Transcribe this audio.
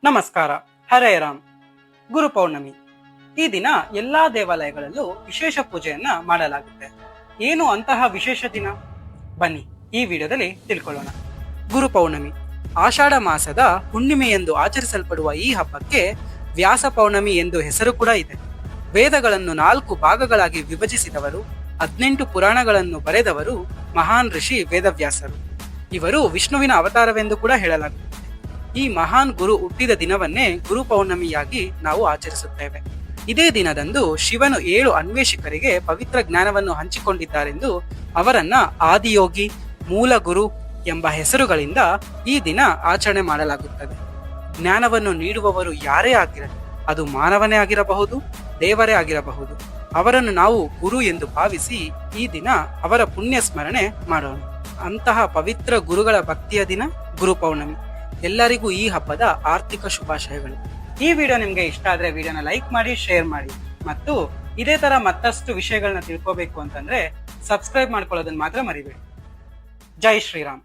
ನಮಸ್ಕಾರ. ಹರೇ ರಾಮ್. ಗುರು ಪೌರ್ಣಮಿ ಈ ದಿನ ಎಲ್ಲಾ ದೇವಾಲಯಗಳಲ್ಲೂ ವಿಶೇಷ ಪೂಜೆಯನ್ನ ಮಾಡಲಾಗುತ್ತೆ. ಏನು ಅಂತಹ ವಿಶೇಷ ದಿನ? ಬನ್ನಿ ಈ ವಿಡಿಯೋದಲ್ಲಿ ತಿಳ್ಕೊಳ್ಳೋಣ. ಗುರು ಪೌರ್ಣಮಿ ಆಷಾಢ ಮಾಸದ ಹುಣ್ಣಿಮೆ ಎಂದು ಆಚರಿಸಲ್ಪಡುವ ಈ ಹಬ್ಬಕ್ಕೆ ವ್ಯಾಸ ಪೌರ್ಣಮಿ ಎಂದು ಹೆಸರು ಕೂಡ ಇದೆ. ವೇದಗಳನ್ನು 4 ಭಾಗಗಳಾಗಿ ವಿಭಜಿಸಿದವರು, 18 ಪುರಾಣಗಳನ್ನು ಬರೆದವರು ಮಹಾನ್ ಋಷಿ ವೇದವ್ಯಾಸರು. ಇವರು ವಿಷ್ಣುವಿನ ಅವತಾರವೆಂದು ಕೂಡ ಹೇಳಲಾಗುತ್ತದೆ. ಈ ಮಹಾನ್ ಗುರು ಹುಟ್ಟಿದ ದಿನವನ್ನೇ ಗುರು ಪೌರ್ಣಮಿಯಾಗಿ ನಾವು ಆಚರಿಸುತ್ತೇವೆ. ಇದೇ ದಿನದಂದು ಶಿವನು 7 ಅನ್ವೇಷಕರಿಗೆ ಪವಿತ್ರ ಜ್ಞಾನವನ್ನು ಹಂಚಿಕೊಂಡಿದ್ದಾರೆಂದು ಅವರನ್ನ ಆದಿಯೋಗಿ, ಮೂಲ ಗುರು ಎಂಬ ಹೆಸರುಗಳಿಂದ ಈ ದಿನ ಆಚರಣೆ ಮಾಡಲಾಗುತ್ತದೆ. ಜ್ಞಾನವನ್ನು ನೀಡುವವರು ಯಾರೇ ಆಗಿರಲಿ, ಅದು ಮಾನವನೇ ಆಗಿರಬಹುದು, ದೇವರೇ ಆಗಿರಬಹುದು, ಅವರನ್ನು ನಾವು ಗುರು ಎಂದು ಭಾವಿಸಿ ಈ ದಿನ ಅವರ ಪುಣ್ಯ ಸ್ಮರಣೆ ಮಾಡೋಣ. ಅಂತಹ ಪವಿತ್ರ ಗುರುಗಳ ಭಕ್ತಿಯ ದಿನ ಗುರು ಪೌರ್ಣಮಿ. ಎಲ್ಲರಿಗೂ ಈ ಹಬ್ಬದ ಆರ್ಥಿಕ ಶುಭಾಶಯಗಳು. ಈ ವಿಡಿಯೋ ನಿಮ್ಗೆ ಇಷ್ಟ ಆದ್ರೆ ವಿಡಿಯೋನ ಲೈಕ್ ಮಾಡಿ, ಶೇರ್ ಮಾಡಿ, ಮತ್ತು ಇದೇ ತರ ಮತ್ತಷ್ಟು ವಿಷಯಗಳನ್ನ ತಿಳ್ಕೋಬೇಕು ಅಂತಂದ್ರೆ ಸಬ್ಸ್ಕ್ರೈಬ್ ಮಾಡ್ಕೊಳ್ಳೋದನ್ನ ಮಾತ್ರ ಮರಿಬೇಡಿ. ಜೈ ಶ್ರೀರಾಮ್.